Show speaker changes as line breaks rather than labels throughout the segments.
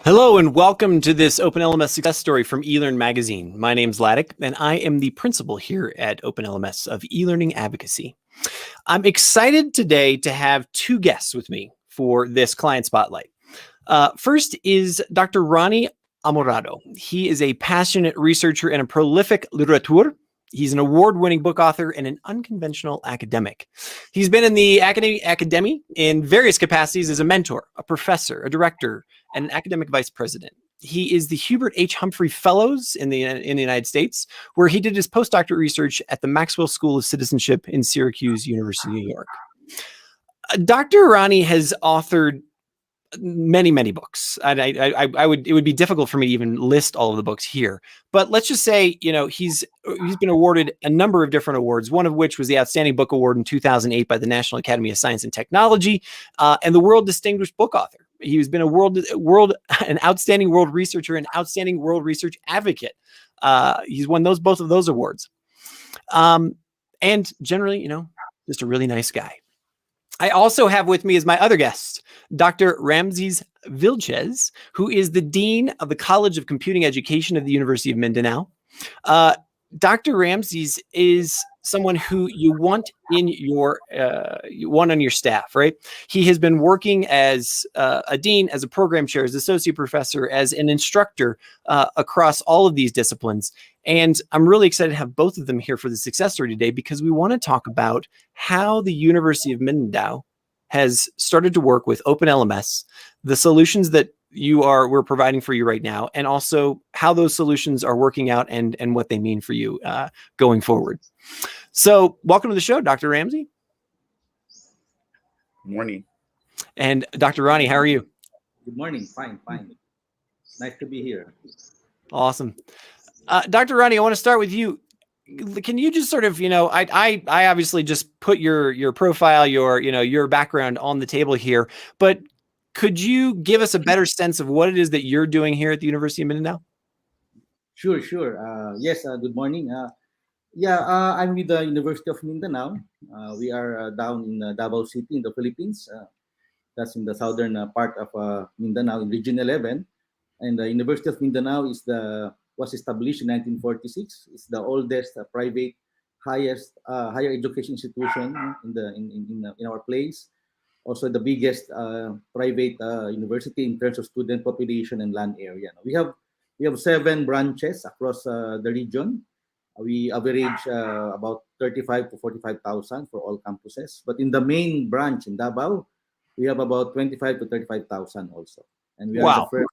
Hello and welcome to this OpenLMS success story from eLearn magazine. My name's Ladek and I am the principal here at OpenLMS of eLearning advocacy. I'm excited today to have two guests with me for this client spotlight. First is Dr. Ronnie Amorado. He is a passionate researcher and a prolific literateur. He's an award-winning book author and an unconventional academic. He's been in the academy in various capacities as a mentor, a professor, a director, and an academic vice president. He is the Hubert H. Humphrey Fellows in the United States, where he did his postdoctorate research at the Maxwell School of Citizenship in Syracuse University, New York. Dr. Ronnie has authored many books. It would be difficult for me to even list all of the books here, but let's just say, he's been awarded a number of different awards, one of which was the Outstanding Book Award in 2008 by the National Academy of Science and Technology, and the World Distinguished Book Author. He's been an outstanding world researcher, and outstanding world research advocate. He's won both of those awards. And generally, just a really nice guy. I also have with me as my other guest, Dr. Ramses Vilches, who is the Dean of the College of Computing Education of the University of Mindanao. Dr. Ramses is someone who you want on your staff, right? He has been working as a dean, as a program chair, as associate professor, as an instructor across all of these disciplines. And I'm really excited to have both of them here for the success story today, because we want to talk about how the University of Mindanao has started to work with OpenLMS, the solutions that we're providing for you right now, and also how those solutions are working out and what they mean for you going forward. So welcome to the show, Dr. Ramsey.
Good morning.
And Dr. Ronnie, how are you?
Good morning. Fine. Nice to be here.
Awesome. Dr. Ronnie, I want to start with you. Can you just sort of, I obviously just put your profile, your background on the table here, but could you give us a better sense of what it is that you're doing here at the University of Mindanao?
Sure. Yes, good morning. I'm with the University of Mindanao. We are down in Davao City in the Philippines. That's in the southern part of Mindanao in Region 11. And the University of Mindanao was established in 1946. It's the oldest private higher education institution in our place. Also the biggest private university in terms of student population and land area. We have 7 branches across the region. We average about 35 to 45,000 for all campuses. But in the main branch in Davao, we have about 25 to 35,000 also. And we are the first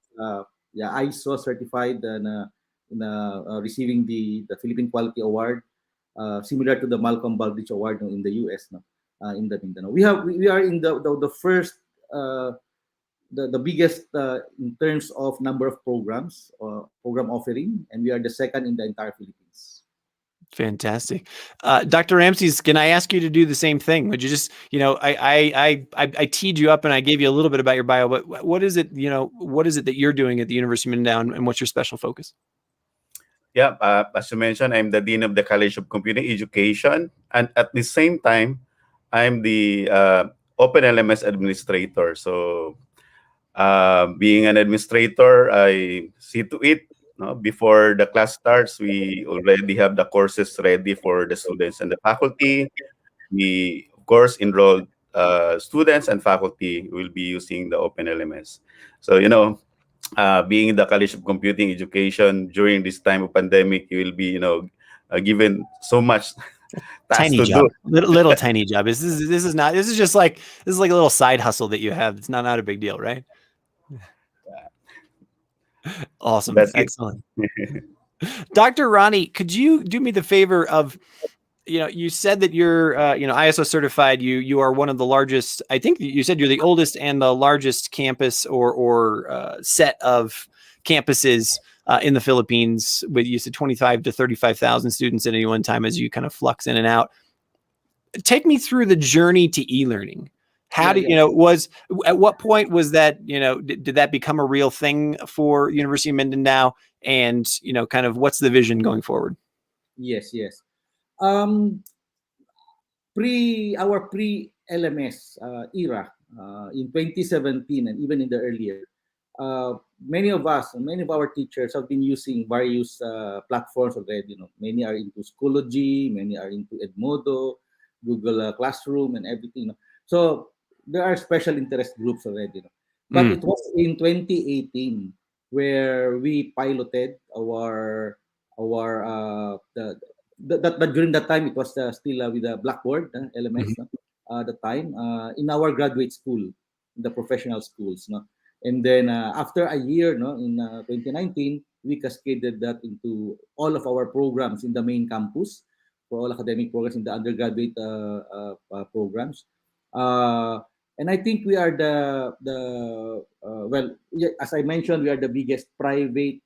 ISO certified and receiving the Philippine Quality Award, similar to the Malcolm Baldrige Award in the US. In the Mindanao, we are in the first, the biggest in terms of number of programs or program offering, and we are the second in the entire Philippines.
Fantastic. Dr. Ramses, can I ask you to do the same thing? Would you just, I teed you up and I gave you a little bit about your bio, but what is it that you're doing at the University of Mindanao, and what's your special focus?
Yeah, as you mentioned, I'm the Dean of the College of Computing Education, and at the same time, I'm the OpenLMS administrator. So being an administrator, I see to it, before the class starts, we already have the courses ready for the students and the faculty. We, of course, enrolled students and faculty will be using the OpenLMS. So, being in the College of Computing Education during this time of pandemic, you will be, given so much
tiny job, little tiny job. This is just like a little side hustle that you have. It's not a big deal, right? Awesome. That's excellent. Dr. Ronnie, could you do me the favor of, you said that you're, ISO certified. You are one of the largest. I think you said you're the oldest and the largest campus or set of campuses in the Philippines, with you said 25 to 35,000 students at any one time as you kind of flux in and out. Take me through the journey to e-learning. How at what point was that, did that become a real thing for University of Mindanao, and, kind of what's the vision going forward?
Yes. Pre-LMS era in 2017, and even in the earlier, many of us, many of our teachers have been using various platforms already. Many are into Schoology, many are into Edmodo, Google Classroom, and everything. So there are special interest groups already. But it was in 2018 where we piloted our during that time it was still with the Blackboard LMS. The time in our graduate school, the professional schools. No? And then after a year, no, in 2019, we cascaded that into all of our programs in the main campus for all academic programs in the undergraduate programs. And I think we are as I mentioned, we are the biggest private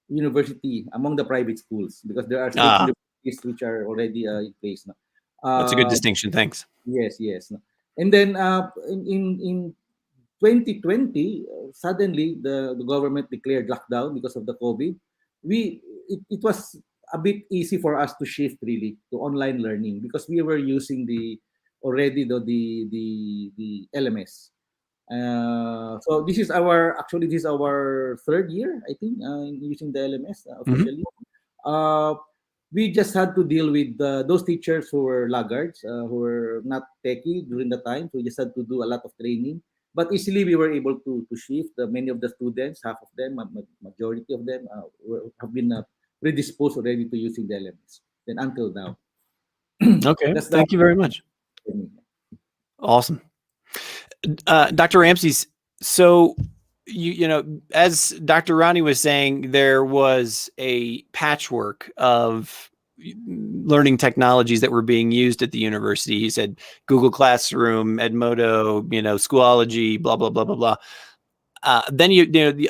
university among the private schools because there are state universities which are already in place now.
That's a good distinction. Thanks.
Yes, yes. And then in 2020, suddenly the government declared lockdown because of the COVID. It was a bit easy for us to shift really to online learning because we were using the LMS. So this is our third year, I think, using the LMS officially. We just had to deal with those teachers who were laggards, who were not techie during the time. So we just had to do a lot of training. But easily we were able to shift. Many of the students, half of them, majority of them, have been predisposed already to using the LMS. Then until now.
Okay, thank you very much. Awesome. Dr. Ramses, so as Dr. Rani was saying, there was a patchwork of learning technologies that were being used at the university. He said Google Classroom, Edmodo, Schoology, blah blah blah blah blah. Then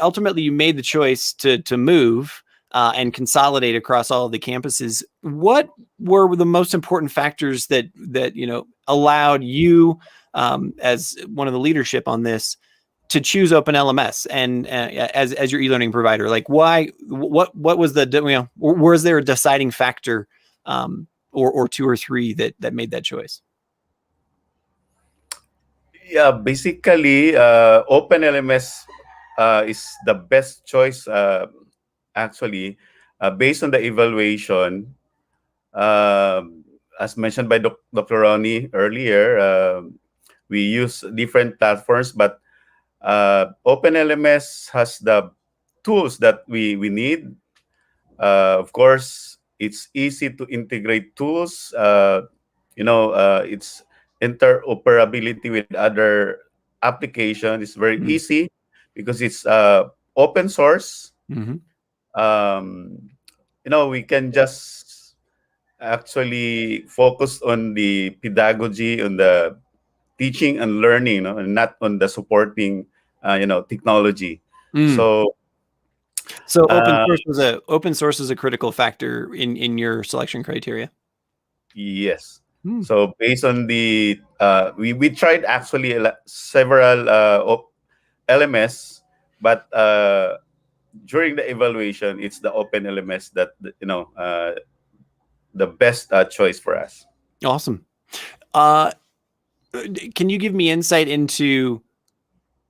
ultimately you made the choice to move and consolidate across all of the campuses. What were the most important factors that allowed you, as one of the leadership on this, to choose OpenLMS and as your e-learning provider? Like, why? What was the was there a deciding factor, or two or three that made that choice?
Yeah, basically, OpenLMS is the best choice. Actually, based on the evaluation, as mentioned by Dr. Ronnie earlier, we use different platforms, but OpenLMS has the tools that we need. Of course, it's easy to integrate tools. It's interoperability with other applications is very easy because it's open source. We can just actually focus on the pedagogy, on the teaching and learning, and not on the supporting, technology. So
open source is a critical factor in your selection criteria.
Yes. So based on the we tried actually several LMS, but during the evaluation, it's the OpenLMS that the best choice for us.
Awesome. Can you give me insight into,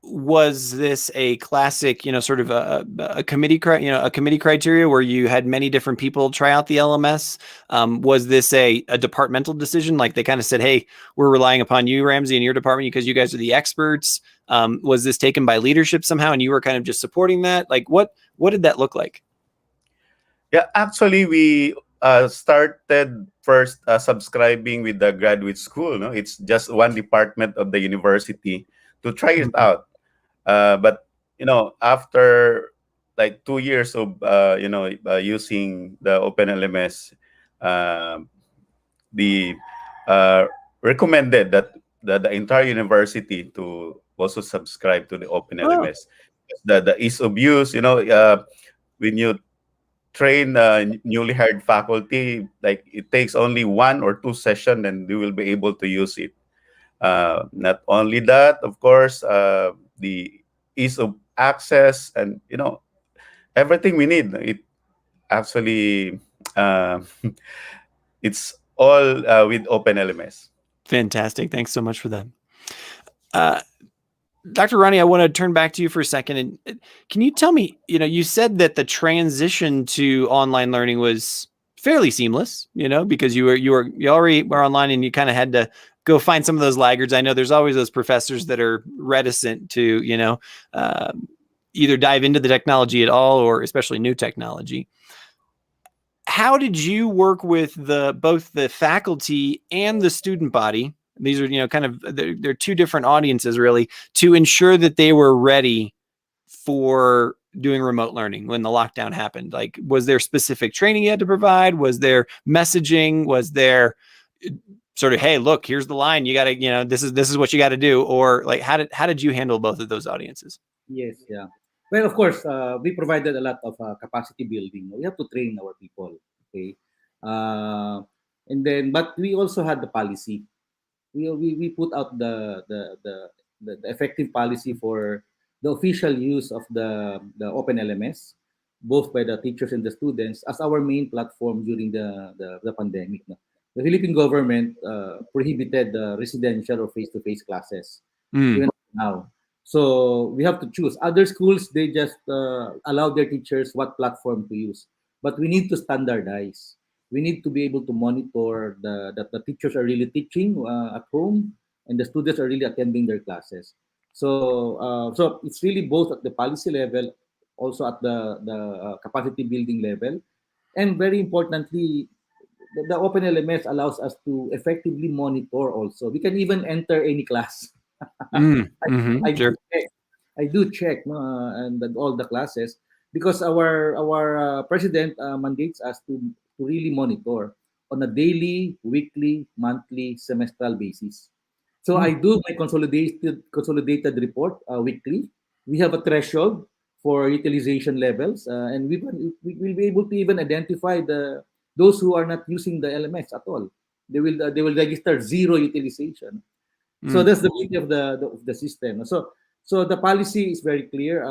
was this a classic, sort of a committee, a committee criteria where you had many different people try out the LMS? Was this a departmental decision? Like they kind of said, hey, we're relying upon you, Ramsey, and your department because you guys are the experts. Was this taken by leadership somehow and you were kind of just supporting that? Like what did that look like?
Yeah, actually we started first subscribing with the graduate school. No, it's just one department of the university to try it out. But after like 2 years of using the OpenLMS, the recommended that the entire university to also subscribe to the OpenLMS. The ease of use, when you train newly hired faculty, like it takes only 1 or 2 sessions and you will be able to use it. Not only that, of course, the ease of access and everything we need. It actually it's all with OpenLMS.
Fantastic. Thanks so much for that. Dr. Ronnie, I want to turn back to you for a second. And can you tell me, you said that the transition to online learning was fairly seamless, because you already were online and you kind of had to go find some of those laggards. I know there's always those professors that are reticent to, either dive into the technology at all or especially new technology. How did you work with both the faculty and the student body? These are, kind of, they're two different audiences really, to ensure that they were ready for doing remote learning when the lockdown happened. Like, was there specific training you had to provide? Was there messaging? Was there sort of, hey, look, here's the line, you got to, this is what you got to do? Or like, how did you handle both of those audiences?
Yes, yeah. Well, of course, we provided a lot of capacity building. We have to train our people, okay? But we also had the policy. We put out the effective policy for the official use of the OpenLMS, both by the teachers and the students, as our main platform during the pandemic. No? The Philippine government prohibited the residential or face-to-face classes, even now. So we have to choose. Other schools, they just allow their teachers what platform to use. But we need to standardize. We need to be able to monitor that the teachers are really teaching at home and the students are really attending their classes. So it's really both at the policy level, also at the capacity building level, and very importantly, the OpenLMS allows us to effectively monitor. Also, we can even enter any class. I
Sure.
do check. I do check, no, and all the classes, because our president mandates us to really monitor on a daily, weekly, monthly, semestral basis. So I do my consolidated report weekly. We have a threshold for utilization levels, and we will be able to even identify those who are not using the LMS at all. They will register zero utilization. So that's the beauty of the system. So the policy is very clear.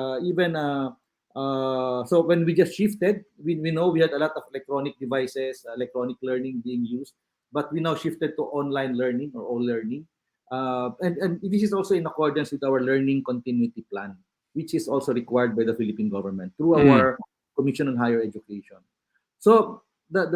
So when we just shifted, we know we had a lot of electronic devices, electronic learning being used, but we now shifted to online learning or all learning. And this is also in accordance with our learning continuity plan, which is also required by the Philippine government through our Commission on Higher Education. So the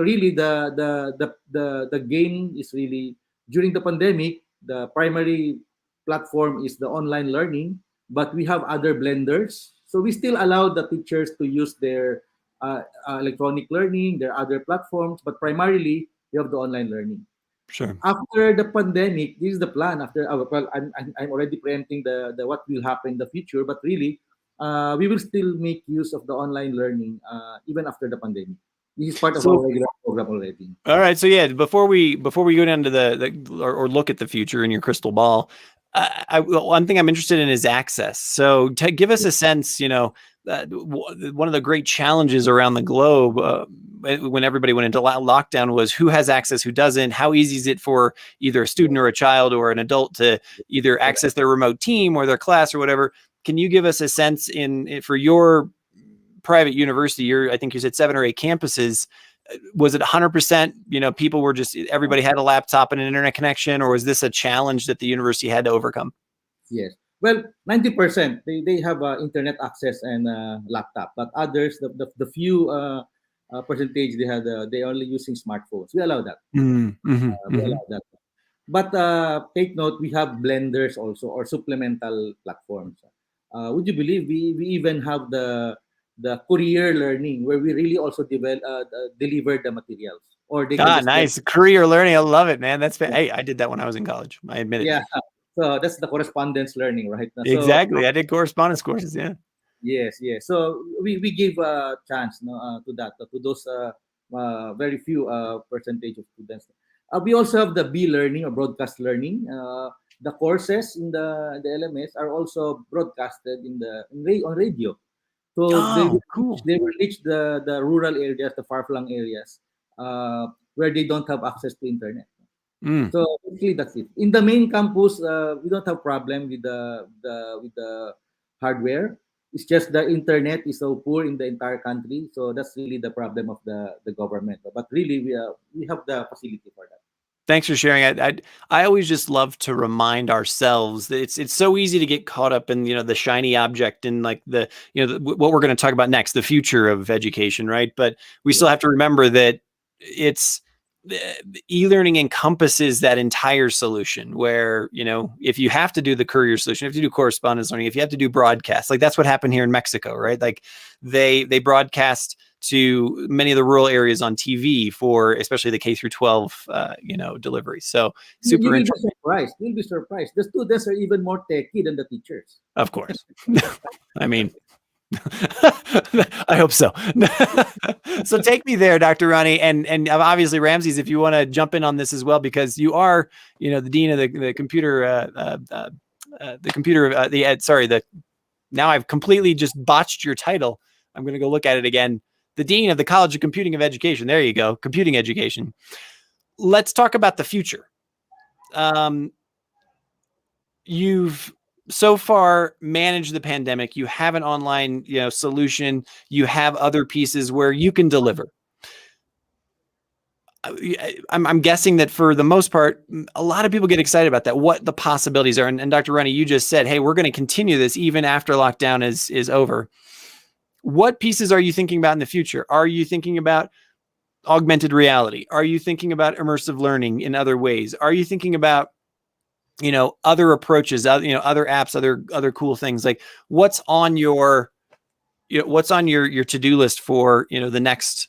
game is really during the pandemic. The primary platform is the online learning, but we have other blenders. So we still allow the teachers to use their electronic learning, their other platforms, but primarily we have the online learning.
Sure.
After the pandemic, this is the plan. After well, I'm already preempting the what will happen in the future, but really, we will still make use of the online learning even after the pandemic. This is part of our regular program already.
All right. So yeah, before we go down to or look at the future in your crystal ball, one thing I'm interested in is access. So to give us a sense, one of the great challenges around the globe when everybody went into lockdown was who has access, who doesn't. How easy is it for either a student or a child or an adult to either access their remote team or their class or whatever? Can you give us a sense for your private university? I think you said 7 or 8 campuses. Was it 100%? People were everybody had a laptop and an internet connection, or was this a challenge that the university had to overcome?
Yes. Well, 90% they have internet access and laptop, but others, the few percentage they only using smartphones. We allow that. We allow that. But take note, we have blenders also or supplemental platforms. Would you believe we even have the courier learning where we really also deliver the materials, or they can
nice career learning. I love it, man. Hey, I did that when I was in college. I admit it.
Yeah, so that's the correspondence learning, right?
Exactly. I did correspondence courses. Yeah.
Yes, yes. So we give a chance, no, to that, to those very few percentage of students. We also have the B learning or broadcast learning. The courses in the LMS are also broadcasted on radio. So
cool.
They will reach the rural areas, the far-flung areas, where they don't have access to internet. So basically that's it. In the main campus, we don't have problem with the hardware. It's just the internet is so poor in the entire country. So that's really the problem of the government. But really, we have the facility for that.
Thanks for sharing. I always just love to remind ourselves that it's so easy to get caught up in, the shiny object and like what we're going to talk about next, the future of education, right? But we still have to remember that it's e-learning encompasses that entire solution where, if you have to do the courier solution, if you do correspondence learning, if you have to do broadcast, like that's what happened here in Mexico, right? Like they broadcast to many of the rural areas on TV for especially the K through 12, delivery. So super interesting.
You'll be surprised. The students are even more techy than the teachers.
Of course. I mean, I hope so. So take me there, Dr. Ronnie, and obviously Ramses, if you want to jump in on this as well, because you are, the dean of the computer, now I've completely just botched your title. I'm going to go look at it again. The dean of the College of Computing of Education. There you go. Computing education. Let's talk about the future. You've so far managed the pandemic. You have an online, solution. You have other pieces where you can deliver. I'm guessing that for the most part, a lot of people get excited about that, what the possibilities are. And Dr. Ronnie, you just said, hey, we're going to continue this even after lockdown is over. What pieces are you thinking about in the future? Are you thinking about augmented reality? Are you thinking about immersive learning in other ways? Are you thinking about, other approaches, other apps, other cool things? Like what's on your to-do list for, the next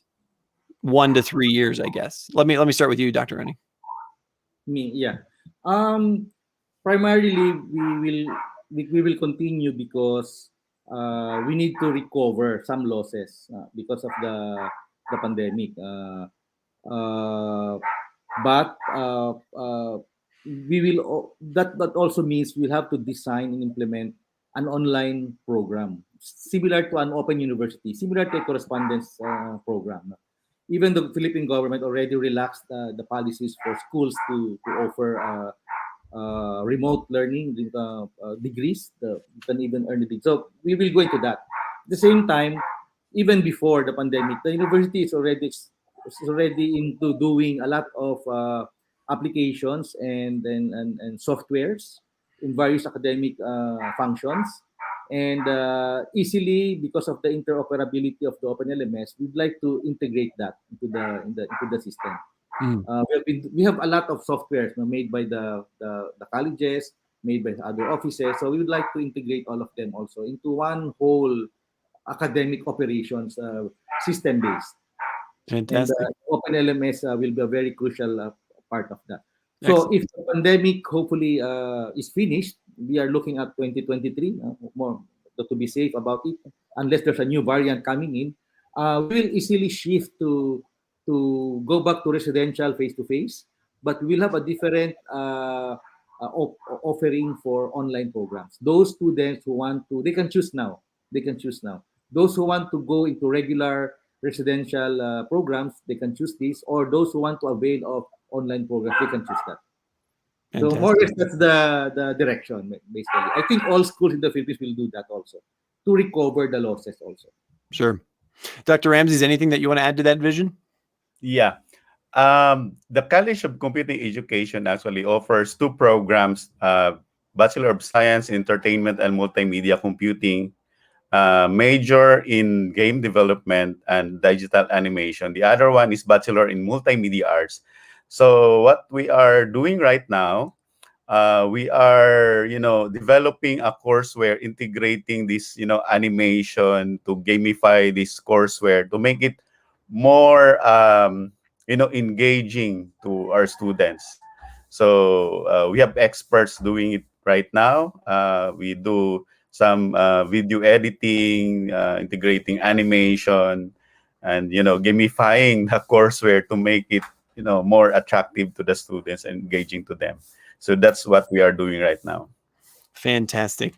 1 to 3 years, I guess. Let me start with you, Dr. Ronnie.
Yeah. Primarily we will continue because we need to recover some losses because of the pandemic. But we will that also means we'll have to design and implement an online program similar to an open university, similar to a correspondence program. Even the Philippine government already relaxed the policies for schools to offer remote learning degrees. You can even earn a degree. So we will go into that. At the same time, even before the pandemic, the university is already into doing a lot of applications and softwares in various academic functions. And easily, because of the interoperability of the OpenLMS, we'd like to integrate that into the system. We have a lot of softwares made by the colleges, made by other offices. So we would like to integrate all of them also into one whole academic operations system based.
Fantastic.
And OpenLMS will be a very crucial part of that. So if the pandemic hopefully is finished, we are looking at 2023 more to be safe about it. Unless there's a new variant coming in, we will easily shift to go back to residential face-to-face, but we will have a different offering for online programs. Those students who want to, they can choose now. Those who want to go into regular residential programs, they can choose this, or those who want to avail of online programs, they can choose that. Fantastic. So more or less that's the direction, basically. I think all schools in the Philippines will do that also, to recover the losses also.
Sure. Dr. Ramses, anything that you want to add to that vision?
Yeah. The College of Computing Education actually offers 2 programs, Bachelor of Science in Entertainment and Multimedia Computing, major in game development and digital animation. The other one is Bachelor in Multimedia Arts. So what we are doing right now, we are, developing a courseware integrating this, animation to gamify this courseware to make it more, engaging to our students. So we have experts doing it right now. We do some video editing, integrating animation, and, gamifying the courseware to make it, more attractive to the students and engaging to them. So that's what we are doing right now.
Fantastic.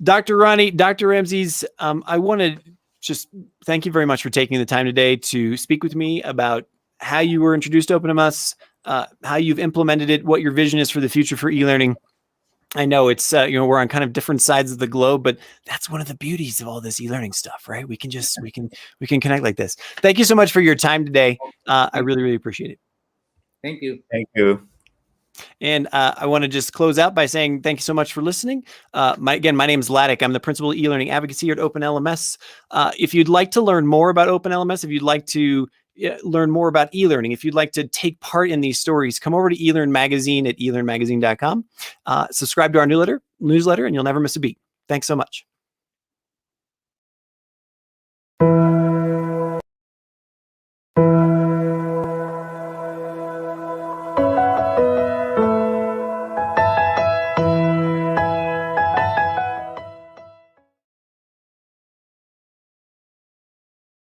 Dr. Ronnie, Dr. Ramses, I want to just thank you very much for taking the time today to speak with me about how you were introduced to OpenLMS, how you've implemented it, what your vision is for the future for e-learning. I know it's, we're on kind of different sides of the globe, but that's one of the beauties of all this e-learning stuff, right? We can connect like this. Thank you so much for your time today. I really, really appreciate it.
Thank you.
Thank you.
And I want to just close out by saying thank you so much for listening. My name is Laddick. I'm the principal e-learning advocacy here at OpenLMS. If you'd like to learn more about OpenLMS, if you'd like to learn more about e-learning, if you'd like to take part in these stories, come over to eLearn Magazine at elearnmagazine.com. Subscribe to our newsletter, and you'll never miss a beat. Thanks so much.